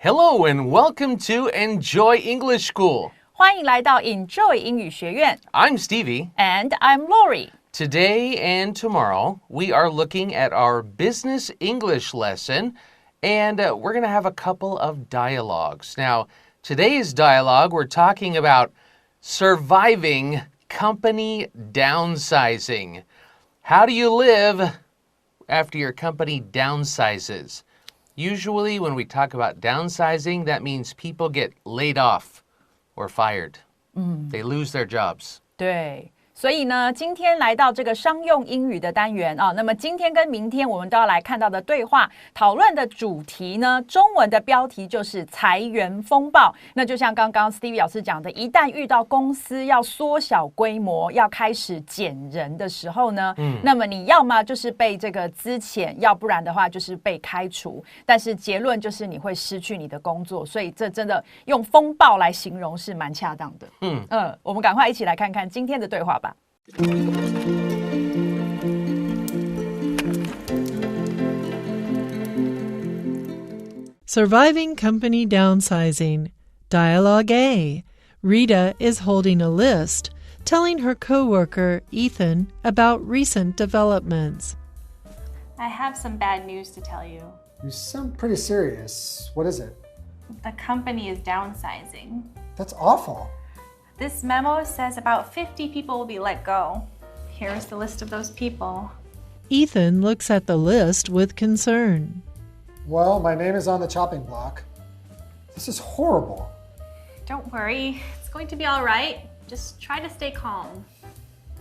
Hello and welcome to Enjoy English School. 欢迎来到 Enjoy 英语学院 I'm Stevie. And I'm Laurie. Today and tomorrow, we are looking at our business English lesson, and we're going to have a couple of dialogues. Now, today's dialogue, we're talking about surviving company downsizing. How do you live after your company downsizes? Usually, when we talk about downsizing, that means people get laid off or fired. They lose their jobs. 对，所以呢，今天来到这个商用英语的单元啊，那么今天跟明天我们都要来看到的对话讨论的主题呢，中文的标题就是裁员风暴。那就像刚刚 Stevie 老师讲的，一旦遇到公司要缩小规模，要开始减人的时候呢，那么你要么就是被这个资遣，要不然的话就是被开除。但是结论就是你会失去你的工作，所以这真的用风暴来形容是蛮恰当的。我们赶快一起来看看今天的对话吧。Surviving company downsizing. Dialogue A. Rita is holding a list, telling her coworker, Ethan, about recent developments. I have some bad news to tell you. You sound pretty serious. What is it? The company is downsizing. That's awful. This memo says about 50 people will be let go. Here's the list of those people. Ethan looks at the list with concern. Well, my name is on the chopping block. This is horrible. Don't worry, it's going to be all right. Just try to stay calm.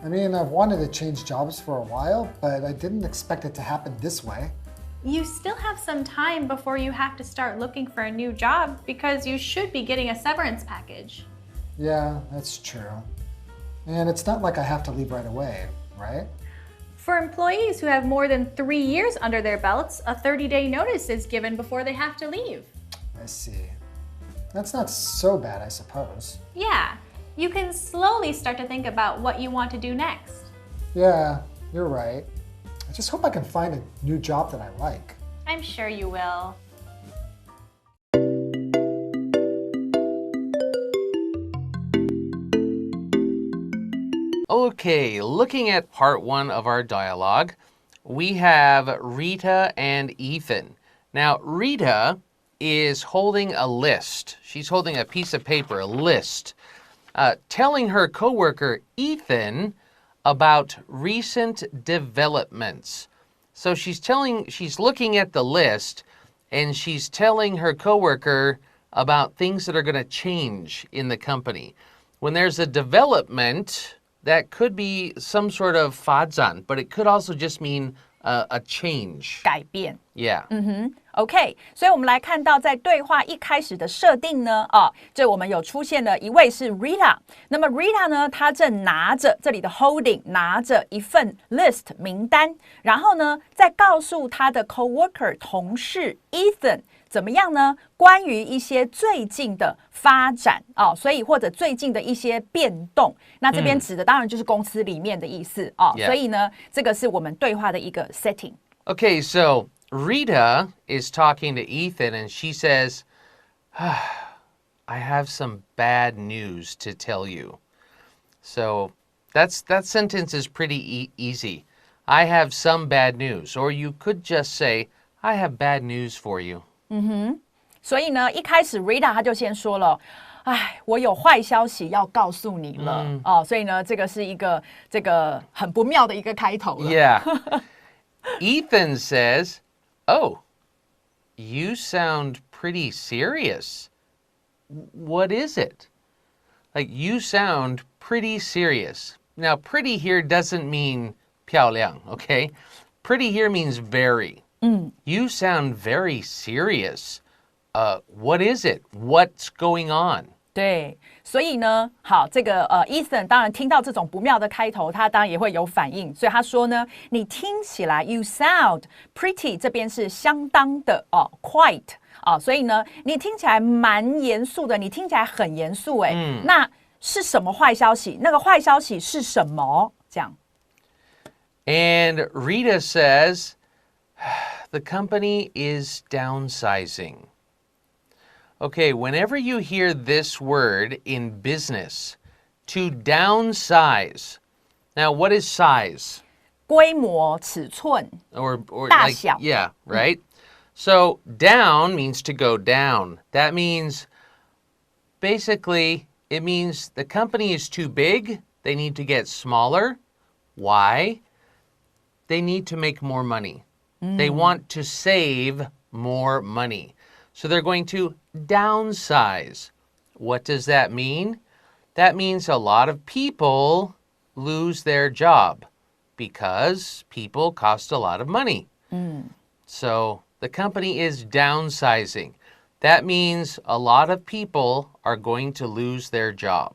I mean, I've wanted to change jobs for a while, but I didn't expect it to happen this way. You still have some time before you have to start looking for a new job because you should be getting a severance package. Yeah, that's true. And it's not like I have to leave right away, right? For employees who have more than 3 years under their belts, a 30-day notice is given before they have to leave. I see. That's not so bad, I suppose. Yeah, you can slowly start to think about what you want to do next. Yeah, you're right. I just hope I can find a new job that I like. I'm sure you will. Okay, looking at part one of our dialogue, we have Rita and Ethan. Now, Rita is holding a list. She's holding a piece of paper, a list, telling her coworker, Ethan, about recent developments. So she's looking at the list, and she's telling her coworker about things that are going to change in the company. When there's a development, that could be some sort of 发展, but it could also just mean a change. 改变 Yeah. OK， 所以我们来看到在对话一开始的设定呢，这我们有出现了一位是 Rita， 那么 Rita 呢，她正拿着这里的 holding 拿着一份 list 名单，然后呢，再告诉她的 coworker 同事 Ethan。怎么样呢？关于一些最近的发展所以或者最近的一些变动，那这边指的当然就是公司里面的意思所以呢，这个是我们对话的一个 setting. Okay, so Rita is talking to Ethan and she says, I have some bad news to tell you. So that sentence is pretty easy. I have some bad news. Or you could just say, I have bad news for you. 所以呢，一开始 Rita 她就先说了，我有坏消息要告诉你了所以呢，这个是一个这个很不妙的一个开头了。Yeah. Ethan says, "Oh, you sound pretty serious. What is it?" Like, you sound pretty serious. Now, pretty here doesn't mean 漂亮, okay? Pretty here means very. You sound very serious. What is it? What's going on? 对，所以呢，好，这个Ethan 当然听到这种不妙的开头，他当然也会有反应，所以他说呢，你听起来 you sound pretty 这边是相当的quite 所以呢，你听起来蛮严肃的，你听起来很严肃那是什么坏消息？那个坏消息是什么？这样。And Rita says, the company is downsizing. Okay, whenever you hear this word in business, to downsize. Now, what is size? 规模、尺寸、 Or 大 like, 小。 yeah, right? So down means to go down. That means basically it means the company is too big. They need to get smaller. Why? They need to make more money. They want to save more money. So they're going to downsize. What does that mean? That means a lot of people lose their job because people cost a lot of money. So the company is downsizing. That means a lot of people are going to lose their job.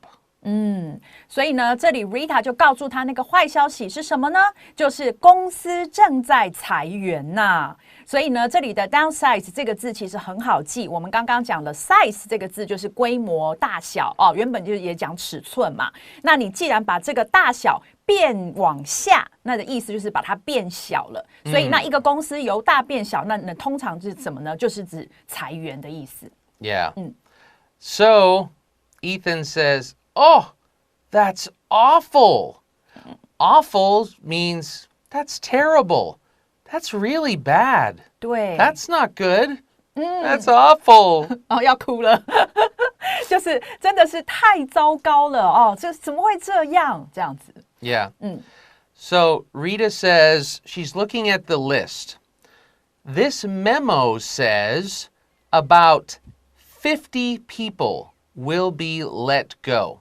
所以呢，这里 Rita 就告诉他那个坏消息是什么呢？就是公司正在裁员呐。所以呢，这里的 downsize 这个字其实很好记。我们刚刚讲了 size 这个字就是规模、大小哦，原本就也讲尺寸嘛。那你既然把这个大小变往下，那的意思就是把它变小了。所以那一个公司由大变小，那通常是什么呢？就是指裁员的意思。Yeah. So Ethan says, "Oh, that's awful." Awful means that's terrible. That's really bad. 对 That's not good. That's awful. 哦，要哭了，就是真的是太糟糕了哦，这怎么会这样？这样子。Yeah. So Rita says she's looking at the list. This memo says about 50 people will be let go.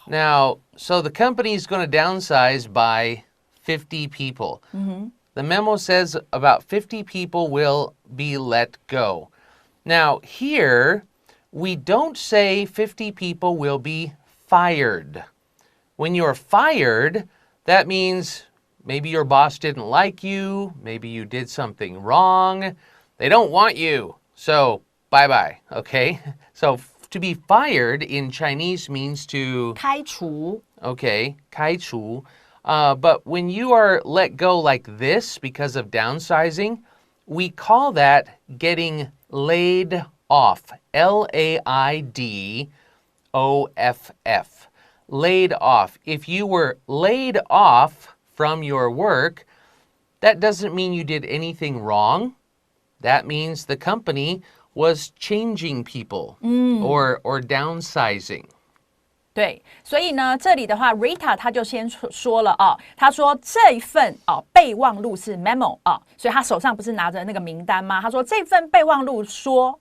Now, so the company is going to downsize by 50 people. The memo says about 50 people will be let go. Now, here, we don't say 50 people will be fired. When you're fired, that means maybe your boss didn't like you, maybe you did something wrong. They don't want you. So, bye-bye, okay? So, to be fired in Chinese means to... 开除 Okay, 开除. But when you are let go like this because of downsizing, we call that getting laid off. L-A-I-D-O-F-F. Laid off. If you were laid off from your work, that doesn't mean you did anything wrong. That means the company was changing people or downsizing. 对，所以呢，这里的话 ，Rita 他就先说了哦，他说这份备忘录是 memo 所以他手上不是拿着那个名单吗？他说这份备忘录说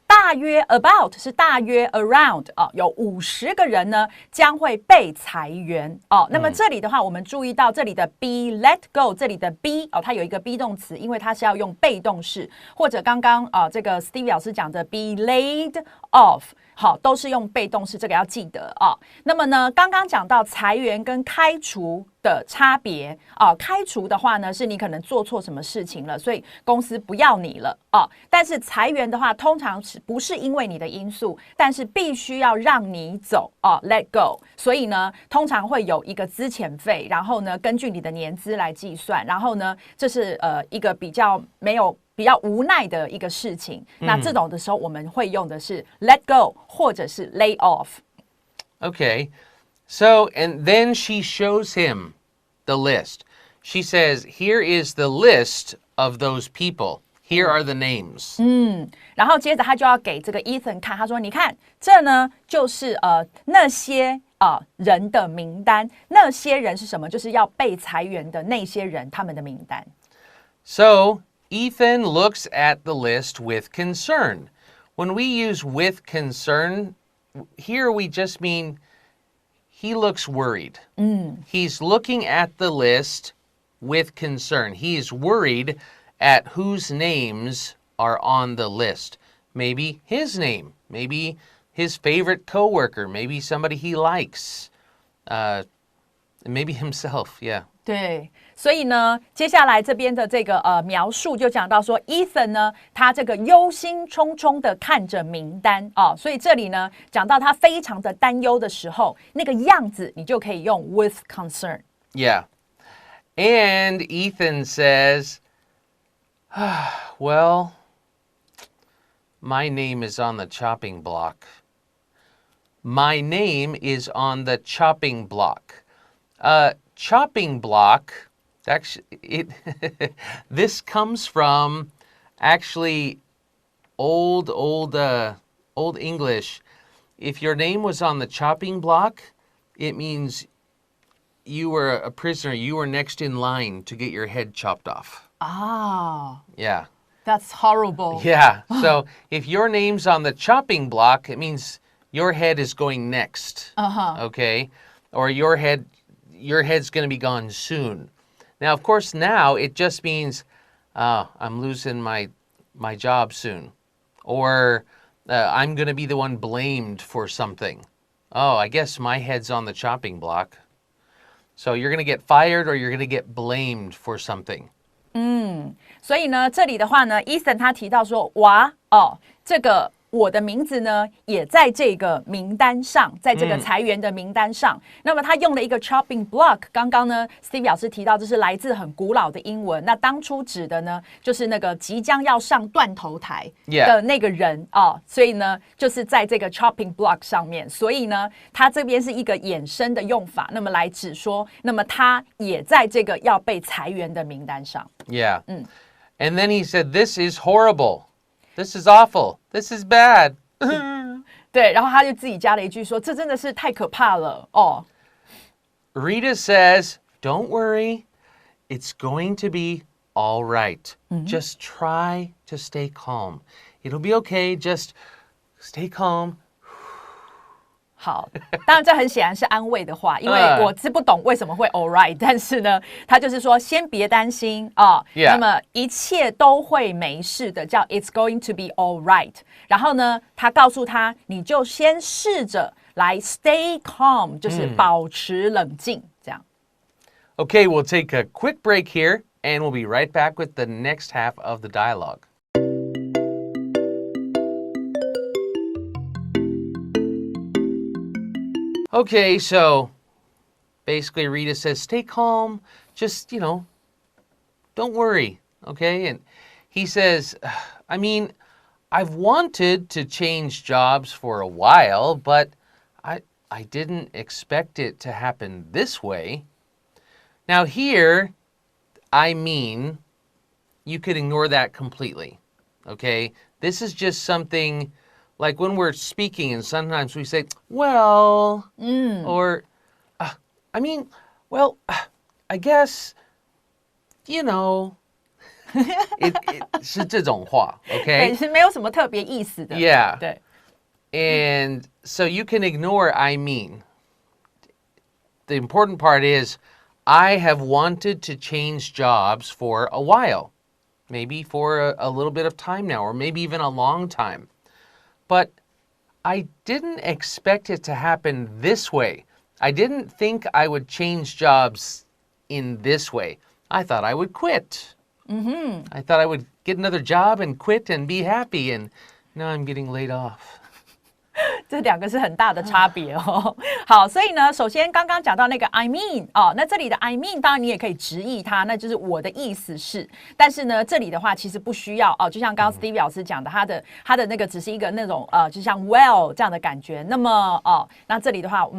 大约 about 是大约 around 有50个人呢将会被裁员那么这里的话，我们注意到这里的 be let go， 这里的 be 它有一个 be 动词，因为它是要用被动式，或者刚刚这个 Stevie 老师讲的 be laid off。好，都是用被动式，这个要记得那么呢，刚刚讲到裁员跟开除的差别开除的话呢，是你可能做错什么事情了，所以公司不要你了但是裁员的话，通常不是因为你的因素，但是必须要让你走let go。所以呢，通常会有一个资遣费，然后呢，根据你的年资来计算，然后呢，这是一个比较无奈的一个事情。那这种的时候，我们会用的是 let go 或者是 lay off。 Okay. So, and then she shows him the list. She says, here is the list of those people. Here are the names. 然后接着他就要给这个 Ethan 看，他说：“你看，这呢就是那些人的名单。那些人是什么？就是要被裁员的那些人，他们的名单。” So, Ethan looks at the list with concern. When we use with concern, here we just mean he looks worried. He's looking at the list with concern. He is worried at whose names are on the list. Maybe his name, maybe his favorite coworker, maybe somebody he likes, maybe himself, yeah. 对，所以呢，接下来这边的这个描述就讲到说 ，Ethan 呢，他这个忧心忡忡的看着名单所以这里呢，讲到他非常的担忧的时候，那个样子你就可以用 with concern。 Yeah. And Ethan says, well, My name is on the chopping block. My name is on the chopping block. Chopping block, actually, this comes from actually old English. If your name was on the chopping block, it means you were a prisoner. You were next in line to get your head chopped off. Ah, Yeah. that's horrible. Yeah. So if your name's on the chopping block, it means your head is going next. Okay? Or your head's going to be gone soon. Now, of course, now it just means I'm losing my job soon. Or I'm going to be the one blamed for something. Oh, I guess my head's on the chopping block. So you're going to get fired or you're going to get blamed for something. 所以呢，这里的话呢 ，Ethan 他提到说，哇哦，这个我的名字呢也在这个名单上，在这个裁员的名单上。那么他用了一个 chopping block， 刚刚呢 Steve 老师提到，这是来自很古老的英文。那当初指的呢，就是那个即将要上断头台的那个人哦。所以呢，就是在这个 chopping block 上面。所以呢，他这边是一个衍生的用法，那么来指说，那么他也在这个要被裁员的名单上。Yeah. And then he said, "This is horrible. This is awful. This is bad." 对，然后他就自己加了一句说：“这真的是太可怕了哦。” Rita says, "Don't worry. It's going to be all right. Just try to stay calm. It'll be okay. Just stay calm." 好，当然这很显然是安慰的话，因为我是不懂为什么会 all right， 但是呢，他就是说先别担心啊，那么一切都会没事的，叫 it's going to be all right。然后呢，他告诉他，你就先试着来 stay calm， 就是保持冷静，这样。Okay, we'll take a quick break here, and we'll be right back with the next half of the dialogue. Okay, so basically Rita says, stay calm, just, don't worry, okay? And he says, I mean, I've wanted to change jobs for a while, but I didn't expect it to happen this way. Now here, I mean, you could ignore that completely, okay? This is just something... Like when we're speaking and sometimes we say, well, or, I mean, well, I guess, 是这种话, okay? 对，是没有什么特别意思的。Yeah. 对。And so you can ignore I mean. The important part is I have wanted to change jobs for a while. Maybe for a little bit of time now, or maybe even a long time. But I didn't expect it to happen this way. I didn't think I would change jobs in this way. I thought I would quit. I thought I would get another job and quit and be happy, and now I'm getting laid off. 这两个是很大的差别哦。好，所以呢，首先刚刚讲到那个 I mean 哦，那这里的 I mean 当然你也可以直译它，那就是我的意思是。但是呢，这里的话其实不需要哦，就像刚刚 Stevie 老师讲的，他的那个只是一个那种就像 well 这样的感觉。那么哦，那这里的话，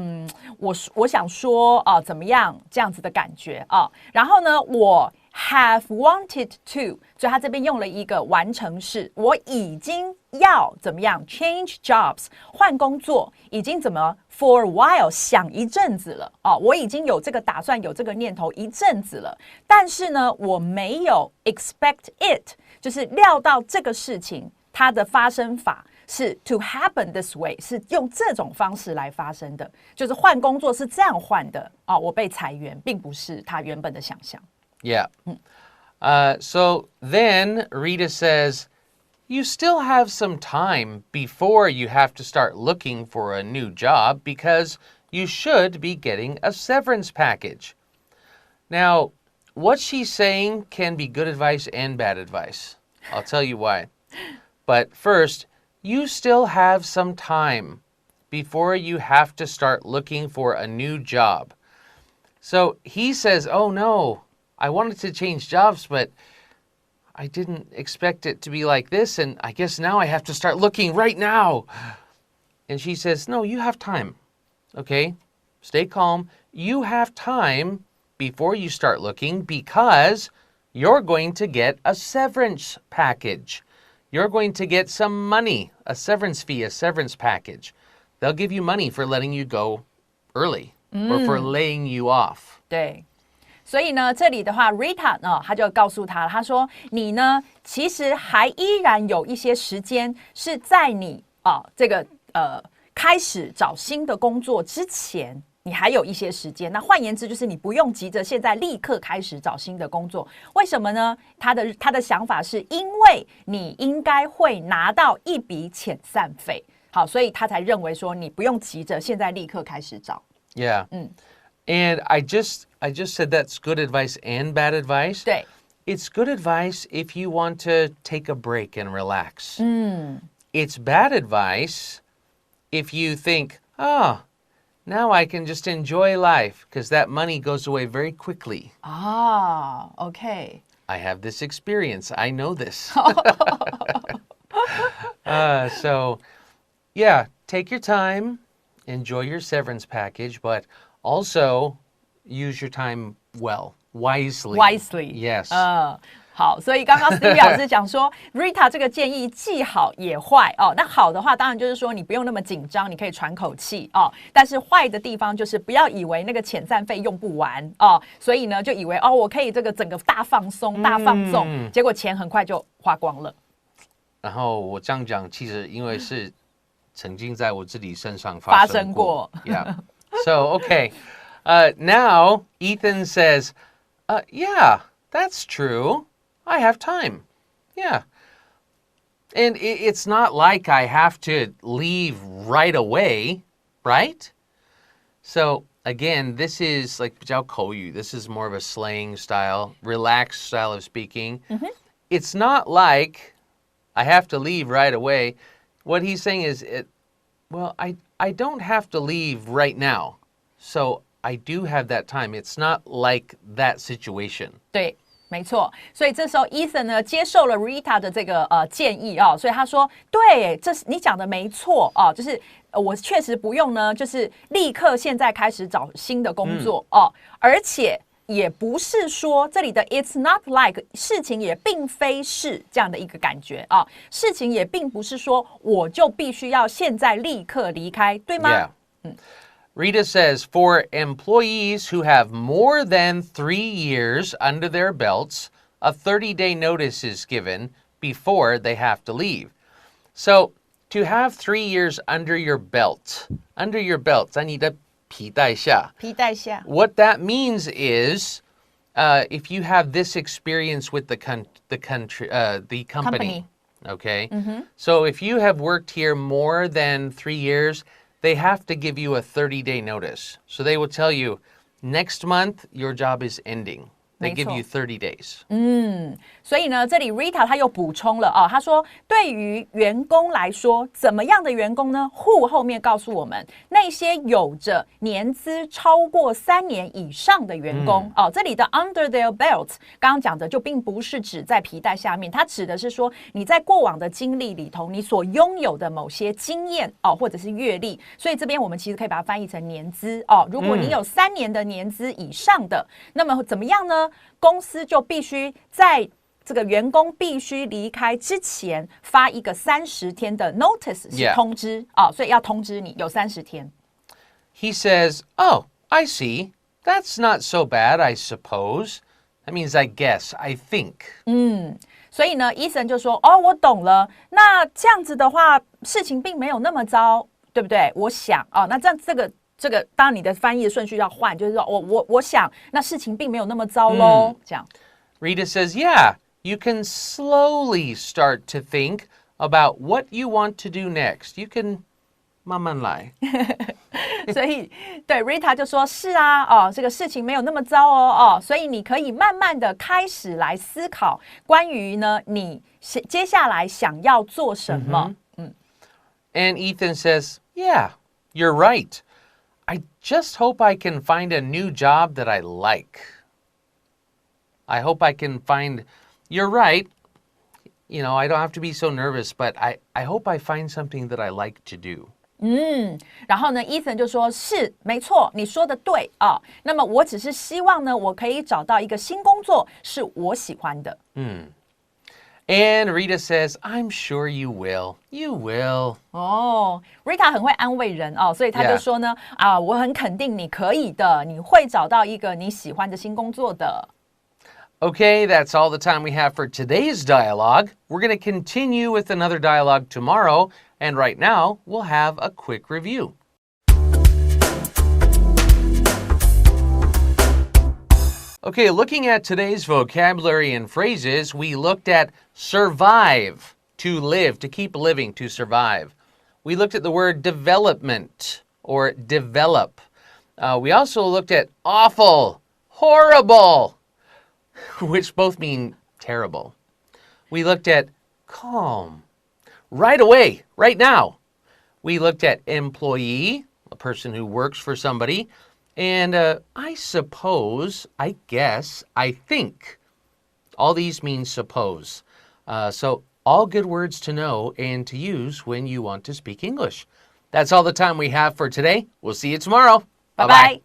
我想说怎么样这样子的感觉啊。然后呢，我have wanted to， 所以他这边用了一个完成式，我已经要怎么样 change jobs 换工作，已经怎么 for a while 想一阵子了我已经有这个打算，有这个念头一阵子了，但是呢，我没有 expect it， 就是料到这个事情它的发生法是 to happen this way， 是用这种方式来发生的，就是换工作是这样换的我被裁员，并不是他原本的想象。Yeah. So then Rita says, you still have some time before you have to start looking for a new job because you should be getting a severance package. Now, what she's saying can be good advice and bad advice. I'll tell you why. But first, you still have some time before you have to start looking for a new job. So he says, oh no, I wanted to change jobs, but I didn't expect it to be like this, and I guess now I have to start looking right now. And she says, no, you have time. Okay? Stay calm. You have time before you start looking because you're going to get a severance package. You're going to get some money, a severance fee, a severance package. They'll give you money for letting you go early or for laying you off. 对。所以呢，这里的话 ，Rita 呢，他就告诉他，他说：“你呢，其实还依然有一些时间是在你开始找新的工作之前，你还有一些时间。那换言之，就是你不用急着现在立刻开始找新的工作。为什么呢？他的想法是因为你应该会拿到一笔遣散费，好，所以他才认为说你不用急着现在立刻开始找。Yeah. And I just said that's good advice and bad advice. 对。It's good advice if you want to take a break and relax. It's bad advice if you think, now I can just enjoy life because that money goes away very quickly. OK. I have this experience. I know this. So, yeah, take your time, enjoy your severance package, but also use your time well, wisely. Wisely. Yes. 好，所以刚刚 Stevie 老师讲说 ，Rita 这个建议既好也坏哦。那好的话，当然就是说你不用那么紧张，你可以喘口气哦。但是坏的地方就是不要以为那个遣散费用不完哦，所以呢就以为我可以这个整个大放松、大放纵，结果钱很快就花光了。然后我这样讲，其实因为是曾经在我自己身上发生过。Yeah. So okay. Now Ethan says, yeah, that's true. I have time. Yeah. And it's not like I have to leave right away, right? So again, this is like 比较口语. This is more of a slang style, relaxed style of speaking. It's not like I have to leave right away. What he's saying is, I don't have to leave right now. So I do have that time. It's not like that situation. 对。没错，所以这时候 Ethan 呢接受了 Rita 的这个建议哦，所以他说，对，这是你讲的没错哦，就是我确实不用呢，就是立刻现在开始找新的工作哦，而且也不是说这里的 It's not like 事情也并非是这样的一个感觉啊，事情也并不是说我就必须要现在立刻离开，对吗？Rita says, for employees who have more than 3 years under their belts, a 30-day notice is given before they have to leave. So, to have 3 years under your belt, 在你的皮带下. What that means is, if you have this experience with the company. Okay? So, if you have worked here more than 3 years, they have to give you a 30-day notice. So they will tell you, next month, your job is ending. They give you 30 days. 所以呢，这里 Rita 她又补充了啊，她说，对于员工来说，怎么样的员工呢 ？Who 后面告诉我们，那些有着年资超过3年以上的员工哦，这里的 under their belt 刚刚讲的就并不是指在皮带下面，它指的是说你在过往的经历里头，你所拥有的某些经验哦，或者是阅历。所以这边我们其实可以把它翻译成年资哦。如果你有3年的年资以上的，那么怎么样呢？公司就必须在这个员工必须离开之前发一个30天的 notice 是通知啊，所以要通知你有30天。He says, "Oh, I see. That's not so bad, I suppose. That means I guess, I think." 所以呢，医生就说：“哦，我懂了。那这样子的话，事情并没有那么糟，对不对？我想啊，那这样这个，当然你的翻译的顺序要换，就是说我想，那事情并没有那么糟喽。这样。Rita says, "Yeah, you can slowly start to think about what you want to do next. You can 慢慢来。所以对 Rita 就说：“是啊，这个事情没有那么糟哦，所以你可以慢慢的开始来思考关于呢你接下来想要做什么。And Ethan says, "Yeah, you're right. I just hope I can find a new job that I like. I hope I can find, you're right, I don't have to be so nervous, but I hope I find something that I like to do. 然后呢 Ethan 就说是没错你说的对啊，那么我只是希望呢我可以找到一个新工作是我喜欢的。And Rita says, I'm sure you will. You will. Rita 很会安慰人所以他就说呢我很肯定你可以的，你会找到一个你喜欢的新工作的。Okay, that's all the time we have for today's dialogue. We're going to continue with another dialogue tomorrow, and right now we'll have a quick review. Okay, looking at today's vocabulary and phrases, we looked at survive, to live, to keep living, to survive. We looked at the word development, or develop. We also looked at awful, horrible, which both mean terrible. We looked at calm, right away, right now. We looked at employee, a person who works for somebody. And I suppose, I guess, I think. All these mean suppose. So all good words to know and to use when you want to speak English. That's all the time we have for today. We'll see you tomorrow. Bye-bye.